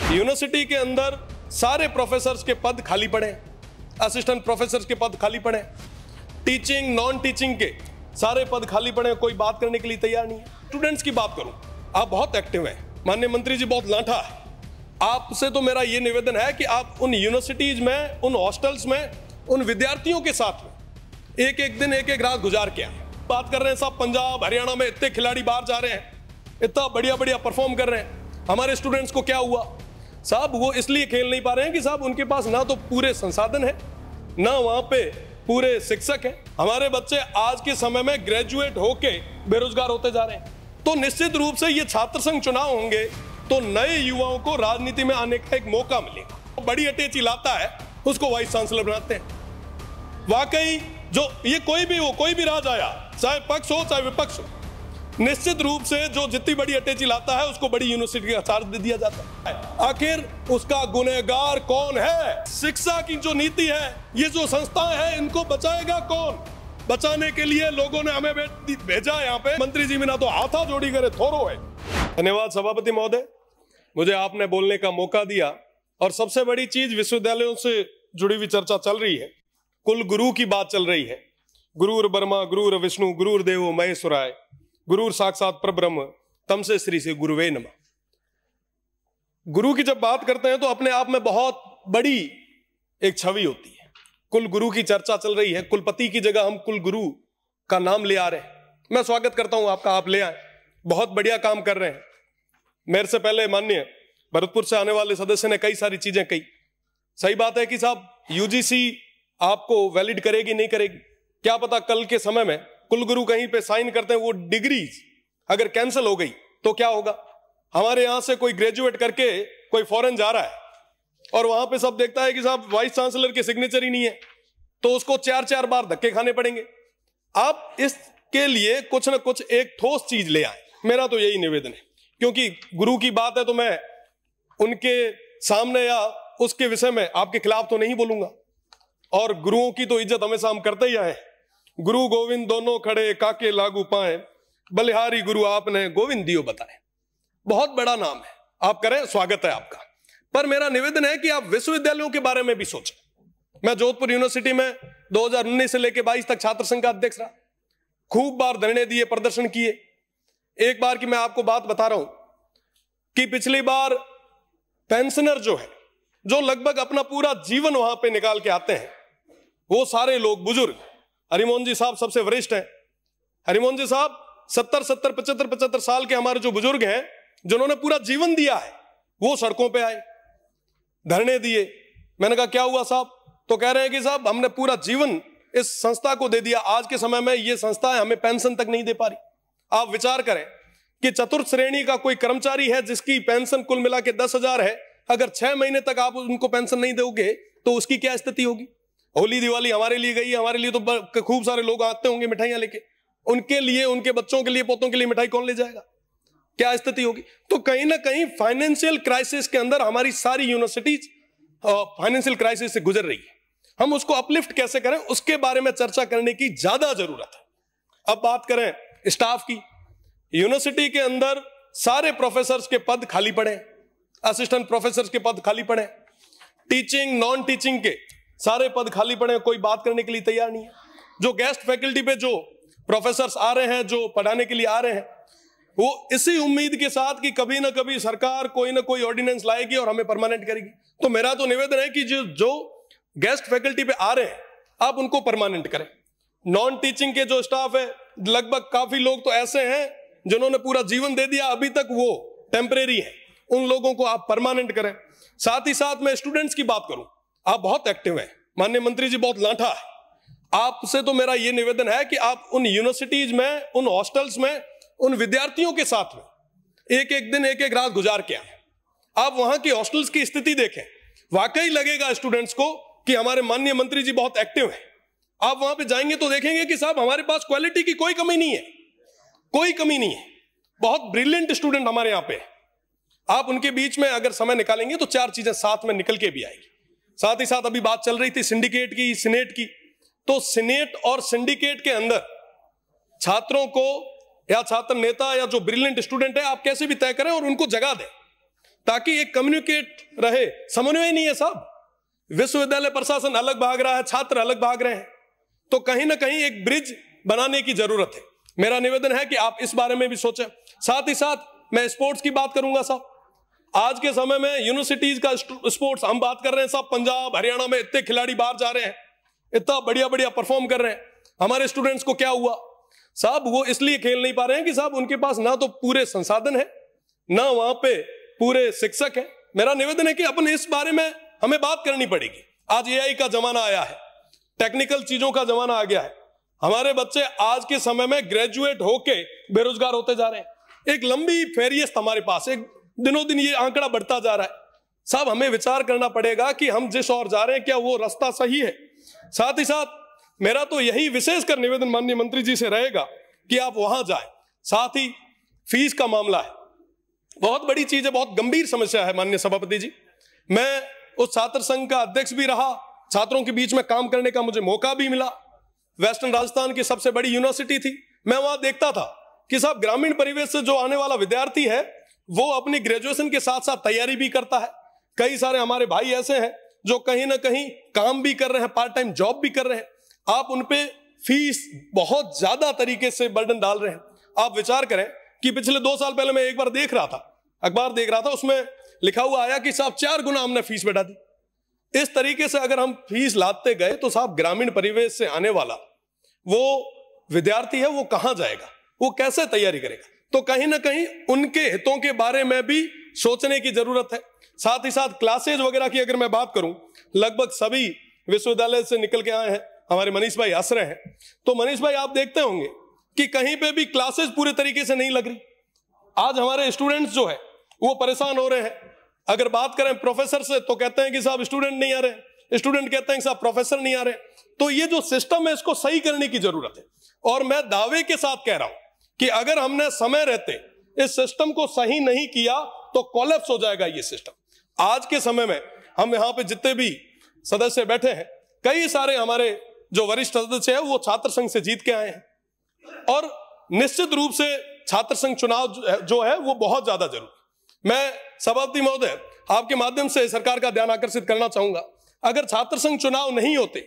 University के अंदर सारे प्रोफेसर्स के पद खाली पड़े, असिस्टेंट प्रोफेसर्स के पद खाली पड़े, टीचिंग नॉन टीचिंग के सारे पद खाली पड़े, कोई बात करने के लिए तैयार नहीं है। स्टूडेंट्स की बात करूं, आप बहुत एक्टिव हैं, माननीय मंत्री जी बहुत लांठा है। आपसे तो मेरा यह निवेदन है कि आप उन यूनिवर्सिटीज में, उन हॉस्टल्स में, उन विद्यार्थियों के साथ में एक एक दिन, एक एक रात गुजार के आए। बात कर रहे हैं साहब, पंजाब हरियाणा में इतने खिलाड़ी बाहर जा रहे हैं, इतना बढ़िया बढ़िया परफॉर्म कर रहे हैं, हमारे स्टूडेंट्स को क्या हुआ? साहब वो इसलिए खेल नहीं पा रहे हैं कि साहब उनके पास ना तो पूरे संसाधन है, ना वहां पे पूरे शिक्षक हैं। हमारे बच्चे आज के समय में ग्रेजुएट होके बेरोजगार होते जा रहे हैं। तो निश्चित रूप से ये छात्र संघ चुनाव होंगे तो नए युवाओं को राजनीति में आने का एक मौका मिलेगा। बड़ी अटैची लाता है उसको वाइस चांसलर बनाते हैं। वाकई जो ये कोई भी हो, कोई भी राज आया, चाहे पक्ष हो चाहे विपक्ष हो, निश्चित रूप से जो जितनी बड़ी अटैची लाता है उसको बड़ी यूनिवर्सिटी का चार्ज दे दिया जाता है। आखिर उसका गुनहगार कौन है? शिक्षा की जो नीति है, ये जो संस्थाएं हैं, इनको बचाएगा कौन? बचाने के लिए लोगों ने हमें भेजा यहाँ पे। मंत्री जी बिना तो हाथा जोड़ी करे थोरो है। धन्यवाद सभापति महोदय, मुझे आपने बोलने का मौका दिया। और सबसे बड़ी चीज, विश्वविद्यालयों से जुड़ी हुई चर्चा चल रही है, कुल गुरु की बात चल रही है। गुरुर ब्रह्मा गुरुर विष्णु गुरुर देवो महेश्वराय, गुरुर साक्षात परब्रह्म तमसे श्री से गुरुवे नमः। गुरु की जब बात करते हैं तो अपने आप में बहुत बड़ी एक छवि होती है। कुल गुरु की चर्चा चल रही है, कुलपति की जगह हम कुल गुरु का नाम ले आ रहे हैं। मैं स्वागत करता हूं आपका, आप ले आए, बहुत बढ़िया काम कर रहे हैं। मेरे से पहले माननीय भरतपुर से आने वाले सदस्य ने कई सारी चीजें कही। सही बात है कि साहब यूजीसी आपको वैलिड करेगी नहीं करेगी, क्या पता कल के समय में कुलगुरु कहीं पे साइन करते हैं, वो डिग्री अगर कैंसिल हो गई तो क्या होगा? हमारे यहां से कोई ग्रेजुएट करके कोई फॉरेन जा रहा है और वहां पे सब देखता है कि साहब वाइस चांसलर के सिग्नेचर ही नहीं है, तो उसको 4-4 बार धक्के खाने पड़ेंगे। आप इसके लिए कुछ ना कुछ एक ठोस चीज ले आए, मेरा तो यही निवेदन है। क्योंकि गुरु की बात है तो मैं उनके सामने या उसके विषय में आपके खिलाफ तो नहीं बोलूंगा, और गुरुओं की तो इज्जत हमेशा हम करते ही आए। गुरु गोविंद दोनों खड़े काके लागू पाए, बलिहारी गुरु आपने गोविंद दियो बताए। बहुत बड़ा नाम है, आप करें, स्वागत है आपका। पर मेरा निवेदन है कि आप विश्वविद्यालयों के बारे में भी सोचें। मैं जोधपुर यूनिवर्सिटी में 2019 से लेकर 22 तक छात्र संघ का अध्यक्ष रहा, खूब बार धरने दिए, प्रदर्शन किए। एक बार की मैं आपको बात बता रहा हूं कि पिछली बार पेंशनर जो है, जो लगभग अपना पूरा जीवन वहां पे निकाल के आते हैं, वो सारे लोग बुजुर्ग, हरिमोहन जी साहब सबसे वरिष्ठ हैं। हरिमोहन जी साहब 70, 75 साल के हमारे जो बुजुर्ग हैं, जिन्होंने पूरा जीवन दिया है, वो सड़कों पे आए, धरने दिए। मैंने कहा क्या हुआ साहब? तो कह रहे हैं कि साहब हमने पूरा जीवन इस संस्था को दे दिया, आज के समय में ये संस्था हमें पेंशन तक नहीं दे पा रही। आप विचार करें कि चतुर्थ श्रेणी का कोई कर्मचारी है जिसकी पेंशन कुल मिला के 10,000 है, अगर 6 महीने तक आप उनको पेंशन नहीं दोगे तो उसकी क्या स्थिति होगी? होली दिवाली हमारे लिए गई, हमारे लिए तो खूब सारे लोग आते होंगे मिठाइयां लेके, उनके लिए, उनके बच्चों के लिए, पोतों के लिए मिठाई कौन ले जाएगा? क्या स्थिति होगी? तो कहीं ना कहीं फाइनेंशियल क्राइसिस के अंदर हमारी सारी यूनिवर्सिटीज फाइनेंशियल क्राइसिस से गुजर रही है। हम उसको अपलिफ्ट कैसे करें, उसके बारे में चर्चा करने की ज्यादा जरूरत है। अब बात करें स्टाफ की, यूनिवर्सिटी के अंदर सारे प्रोफेसर्स के पद खाली पड़े, असिस्टेंट प्रोफेसर्स के पद खाली पड़े, टीचिंग नॉन टीचिंग के सारे पद खाली पड़े, कोई बात करने के लिए तैयार नहीं है। जो गेस्ट फैकल्टी पे जो प्रोफेसर्स आ रहे हैं, जो पढ़ाने के लिए आ रहे हैं, वो इसी उम्मीद के साथ कि कभी ना कभी सरकार कोई ना कोई ऑर्डिनेंस लाएगी और हमें परमानेंट करेगी। तो मेरा तो निवेदन है कि जो गेस्ट फैकल्टी पे आ रहे हैं, आप उनको परमानेंट करें। नॉन टीचिंग के जो स्टाफ है, लगभग काफी लोग तो ऐसे हैं जिन्होंने पूरा जीवन दे दिया, अभी तक वो टेम्परेरी है, उन लोगों को आप परमानेंट करें। साथ ही साथ मैं स्टूडेंट्स की बात करूं, आप बहुत एक्टिव हैं, माननीय मंत्री जी बहुत लांठा है। आपसे तो मेरा यह निवेदन है कि आप उन यूनिवर्सिटीज में, उन हॉस्टल्स में, उन विद्यार्थियों के साथ में एक एक दिन, एक एक रात गुजार के आए। आप वहां की हॉस्टल्स की स्थिति देखें, वाकई लगेगा स्टूडेंट्स को कि हमारे माननीय मंत्री जी बहुत एक्टिव हैं। आप वहां पे जाएंगे तो देखेंगे कि साहब हमारे पास क्वालिटी की कोई कमी नहीं है, कोई कमी नहीं है। बहुत ब्रिलियंट स्टूडेंट हमारे यहाँ पे। आप उनके बीच में अगर समय निकालेंगे तो 4 चीजें साथ में निकल के भी आएगी। साथ ही साथ अभी बात चल रही थी सिंडिकेट की, सीनेट की, तो सीनेट और सिंडिकेट के अंदर छात्रों को या छात्र नेता या जो ब्रिलियंट स्टूडेंट है, आप कैसे भी तय करें और उनको जगा दें ताकि एक कम्युनिकेट रहे। समन्वय नहीं है साहब, विश्वविद्यालय प्रशासन अलग भाग रहा है, छात्र अलग भाग रहे हैं, तो कहीं ना कहीं एक ब्रिज बनाने की जरूरत है। मेरा निवेदन है कि आप इस बारे में भी सोचें। साथ ही साथ मैं स्पोर्ट्स की बात करूंगा साहब। आज के समय में यूनिवर्सिटीज का स्पोर्ट्स हम बात कर रहे हैं साहब, पंजाब हरियाणा में इतने खिलाड़ी बाहर जा रहे हैं, इतना बढ़िया बढ़िया परफॉर्म कर रहे हैं। हमारे स्टूडेंट्स को क्या हुआ साहब, वो इसलिए खेल नहीं पा रहे हैं कि साहब उनके पास ना तो पूरे संसाधन है, ना वहां पे पूरे शिक्षक है। मेरा निवेदन है कि अपन इस बारे में हमें बात करनी पड़ेगी। आज एआई का जमाना आया है, टेक्निकल चीजों का जमाना आ गया है। हमारे बच्चे आज के समय में ग्रेजुएट होके बेरोजगार होते जा रहे हैं। एक लंबी फेरियस्त हमारे पास, एक दिनों दिन ये आंकड़ा बढ़ता जा रहा है साहब। हमें विचार करना पड़ेगा कि हम जिस ओर जा रहे हैं क्या वो रास्ता सही है। साथ ही साथ मेरा तो यही विशेषकर निवेदन माननीय मंत्री जी से रहेगा कि आप वहां जाएं। साथ ही फीस का मामला है, बहुत बड़ी चीज है, बहुत गंभीर समस्या है माननीय सभापति जी। मैं उस छात्र संघ का अध्यक्ष भी रहा, छात्रों के बीच में काम करने का मुझे मौका भी मिला। वेस्टर्न राजस्थान की सबसे बड़ी यूनिवर्सिटी थी, मैं वहां देखता था कि साहब ग्रामीण परिवेश से जो आने वाला विद्यार्थी है वो अपनी ग्रेजुएशन के साथ साथ तैयारी भी करता है। कई सारे हमारे भाई ऐसे हैं जो कहीं ना कहीं काम भी कर रहे हैं, पार्ट टाइम जॉब भी कर रहे हैं। आप उनपे फीस बहुत ज्यादा तरीके से बर्डन डाल रहे हैं। आप विचार करें कि पिछले 2 साल पहले मैं एक बार देख रहा था, अखबार देख रहा था, उसमें लिखा हुआ आया कि साहब 4 गुना हमने फीस बढ़ा दी। इस तरीके से अगर हम फीस लाते गए तो साहब ग्रामीण परिवेश से आने वाला वो विद्यार्थी है वो कहां जाएगा, वो कैसे तैयारी करेगा। तो कहीं ना कहीं उनके हितों के बारे में भी सोचने की जरूरत है। साथ ही साथ क्लासेज वगैरह की अगर मैं बात करूं, लगभग सभी विश्वविद्यालय से निकल के आए हैं, हमारे मनीष भाई हंस रहे हैं। तो मनीष भाई आप देखते होंगे कि कहीं पे भी क्लासेज पूरे तरीके से नहीं लग रही। आज हमारे स्टूडेंट्स जो है वो परेशान हो रहे हैं। अगर बात करें प्रोफेसर से तो कहते हैं कि साहब स्टूडेंट नहीं आ रहे, स्टूडेंट कहते हैं कि साहब प्रोफेसर नहीं आ रहे। तो ये जो सिस्टम है इसको सही करने की जरूरत है। और मैं दावे के साथ कह रहा हूं कि अगर हमने समय रहते इस सिस्टम को सही नहीं किया तो कोलैप्स हो जाएगा ये सिस्टम। आज के समय में हम यहाँ पे जितने भी सदस्य बैठे हैं, कई सारे हमारे जो वरिष्ठ सदस्य हैं वो छात्र संघ से जीत के आए हैं और निश्चित रूप से छात्र संघ चुनाव जो है वो बहुत ज्यादा जरूरी। मैं सभापति महोदय आपके माध्यम से सरकार का ध्यान आकर्षित करना चाहूंगा, अगर छात्र संघ चुनाव नहीं होते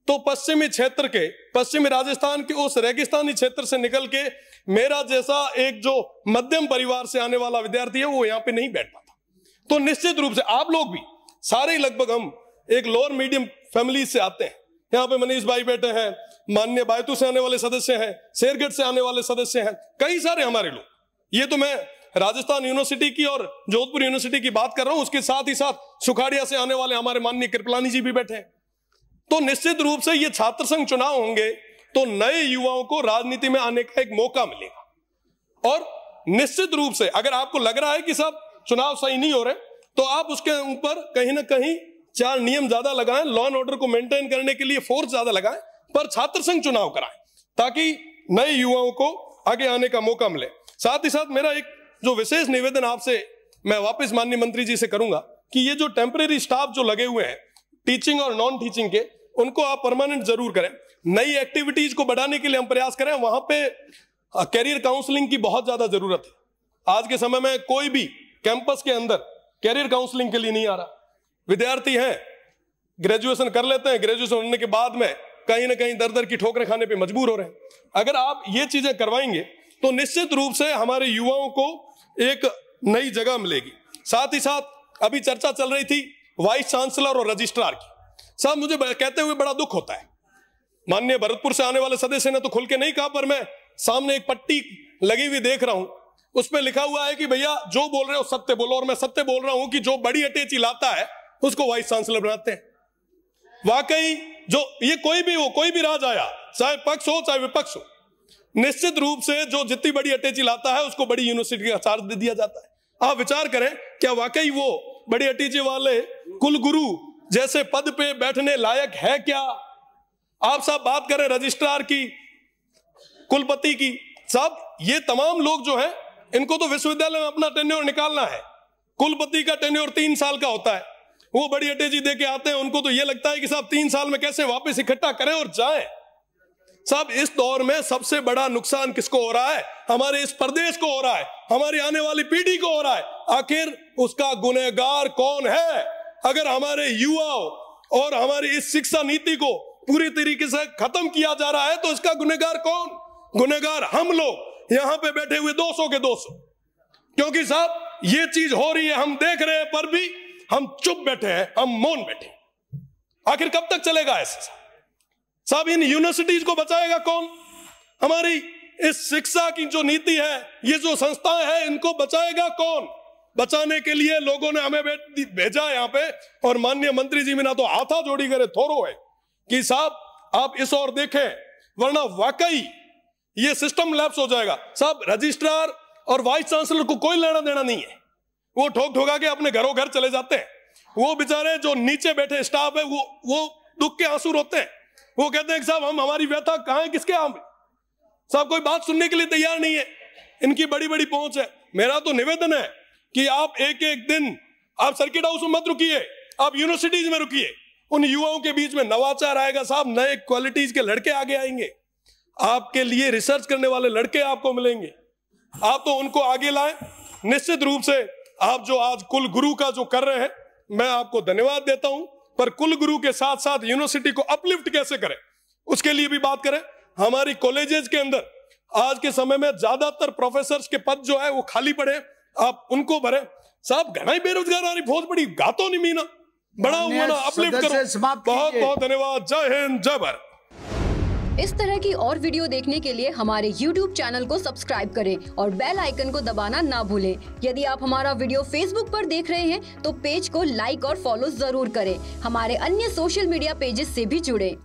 तो पश्चिमी क्षेत्र के, पश्चिमी राजस्थान के उस रेगिस्तानी क्षेत्र से निकल के मेरा जैसा एक जो मध्यम परिवार से आने वाला विद्यार्थी है वो यहाँ पे नहीं बैठ पाता। तो निश्चित रूप से आप लोग भी सारे लगभग हम एक लोअर मीडियम फैमिली से आते हैं। यहाँ पे मनीष भाई बैठे हैं, माननीय बायतू से आने वाले सदस्य हैं, शेरगढ़ से आने वाले सदस्य हैं, कई सारे हमारे लोग। ये तो मैं राजस्थान यूनिवर्सिटी की और जोधपुर यूनिवर्सिटी की बात कर रहा हूं, उसके साथ ही साथ सुखाड़िया से आने वाले हमारे माननीय कृपलानी जी भी बैठे हैं। तो निश्चित रूप से ये छात्र संघ चुनाव होंगे तो नए युवाओं को राजनीति में आने का एक मौका मिलेगा। और निश्चित रूप से अगर आपको लग रहा है कि साहब चुनाव सही नहीं हो रहे तो आप उसके ऊपर कहीं ना कहीं 4 नियम ज्यादा लगाएं, लॉ एंड ऑर्डर को मेंटेन करने के लिए फोर्स ज्यादा लगाएं, पर छात्र संघ चुनाव कराएं ताकि नए युवाओं को आगे आने का मौका मिले। साथ ही साथ मेरा एक जो विशेष निवेदन आपसे मैं वापस माननीय मंत्री जी से करूंगा कि ये जो टेम्परेरी स्टाफ जो लगे हुए हैं टीचिंग और नॉन टीचिंग के, उनको आप परमानेंट जरूर करें। नई एक्टिविटीज को बढ़ाने के लिए हम प्रयास करें। वहां पे कैरियर काउंसलिंग की बहुत ज्यादा जरूरत है। आज के समय में कोई भी कैंपस के अंदर कैरियर काउंसलिंग के लिए नहीं आ रहा। विद्यार्थी हैं, ग्रेजुएशन कर लेते हैं, ग्रेजुएशन होने के बाद में कहीं ना कहीं दर दर की ठोकरें खाने पे मजबूर हो रहे हैं। अगर आप ये चीजें करवाएंगे तो निश्चित रूप से हमारे युवाओं को एक नई जगह मिलेगी। साथ ही साथ अभी चर्चा चल रही थी वाइस चांसलर और रजिस्ट्रार की। साहब मुझे कहते हुए बड़ा दुख होता है, माननीय भरतपुर से आने वाले सदस्य ने तो खुल के नहीं कहा, पर मैं सामने एक पट्टी लगी हुई देख रहा हूं, उस पर लिखा हुआ है कि भैया जो बोल रहे हो सत्य बोलो। और मैं सत्य बोल रहा हूं कि जो बड़ी अटैची लाता है उसको वाइस चांसलर बनाते हैं। वाकई जो ये कोई भी हो, कोई भी राज आया, चाहे पक्ष हो चाहे विपक्ष हो, निश्चित रूप से जो जितनी बड़ी अटैची लाता है उसको बड़ी यूनिवर्सिटी का चार्ज दे दिया जाता है। आप विचार करें, क्या वाकई वो बड़ी अटैची वाले कुलगुरु जैसे पद पे बैठने लायक है क्या? आप सब बात करें रजिस्ट्रार की, कुलपति की, साहब ये तमाम लोग जो हैं इनको तो विश्वविद्यालय में अपना टेन्योर निकालना है। कुलपति का टेन्योर 3 साल का होता है, वो बड़ी अटैची दे के आते हैं, उनको तो ये लगता है कि साहब 3 साल में कैसे वापस इकट्ठा करें और जाएं। साहब इस दौर में सबसे बड़ा नुकसान किसको हो रहा है? हमारे इस प्रदेश को हो रहा है, हमारी आने वाली पीढ़ी को हो रहा है। आखिर उसका गुनहगार कौन है? अगर हमारे युवाओं और हमारी इस शिक्षा नीति को पूरी तरीके से खत्म किया जा रहा है तो इसका गुनहगार कौन? गुनहगार हम लोग यहां पे बैठे हुए 200 के 200, क्योंकि साहब ये चीज हो रही है, हम देख रहे हैं, पर भी हम चुप बैठे हैं, हम मौन बैठे। आखिर कब तक चलेगा ऐसा? साहब इन यूनिवर्सिटीज को बचाएगा कौन? हमारी इस शिक्षा की जो नीति है, ये जो संस्थाएं हैं, इनको बचाएगा कौन? बचाने के लिए लोगों ने हमें भेजा यहाँ पे, और माननीय मंत्री जी बिना तो हाथा जोड़ी करे थोरो है कि साहब आप इस ओर देखें, वरना वाकई ये सिस्टम लैप्स हो जाएगा। साहब रजिस्ट्रार और वाइस चांसलर को कोई लेना देना नहीं है, वो ठोक ठोका के अपने घरों घर चले जाते हैं। वो बेचारे जो नीचे बैठे स्टाफ है वो दुख के आंसू रोते हैं। वो कहते हैं कि साहब हम हमारी व्यथा कहां है, किसके आम? साहब कोई बात सुनने के लिए तैयार नहीं है। इनकी बड़ी बड़ी पहुंच है। मेरा तो निवेदन है कि आप एक एक दिन आप सर्किट हाउस में मत रुकिए, आप यूनिवर्सिटीज में रुकिए। उन युवाओं के बीच में नवाचार आएगा साहब, नए क्वालिटीज के लड़के आगे आएंगे, आपके लिए रिसर्च करने वाले लड़के आपको मिलेंगे। आप तो उनको आगे लाएं। निश्चित रूप से आप जो आज कुल गुरु का जो कर रहे हैं, मैं आपको धन्यवाद देता हूं, पर कुल गुरु के साथ साथ यूनिवर्सिटी को अपलिफ्ट कैसे करें उसके लिए भी बात करें। हमारी कॉलेजेस के अंदर आज के समय में ज्यादातर प्रोफेसर्स के पद जो है वो खाली पड़े, आप उनको भरें। साहब घना ही बेरोजगार आ रही, बहुत बड़ी गातो नहीं मीना, बड़ा हुआ ना, अपलिफ्ट करो। बहुत बहुत धन्यवाद। जय हिंद, जय भारत। इस तरह की और वीडियो देखने के लिए हमारे YouTube चैनल को सब्सक्राइब करें और बेल आइकन को दबाना ना भूलें। यदि आप हमारा वीडियो Facebook पर देख रहे हैं तो पेज को लाइक और फॉलो जरूर करें। हमारे अन्य सोशल मीडिया पेजेस से भी जुड़ें।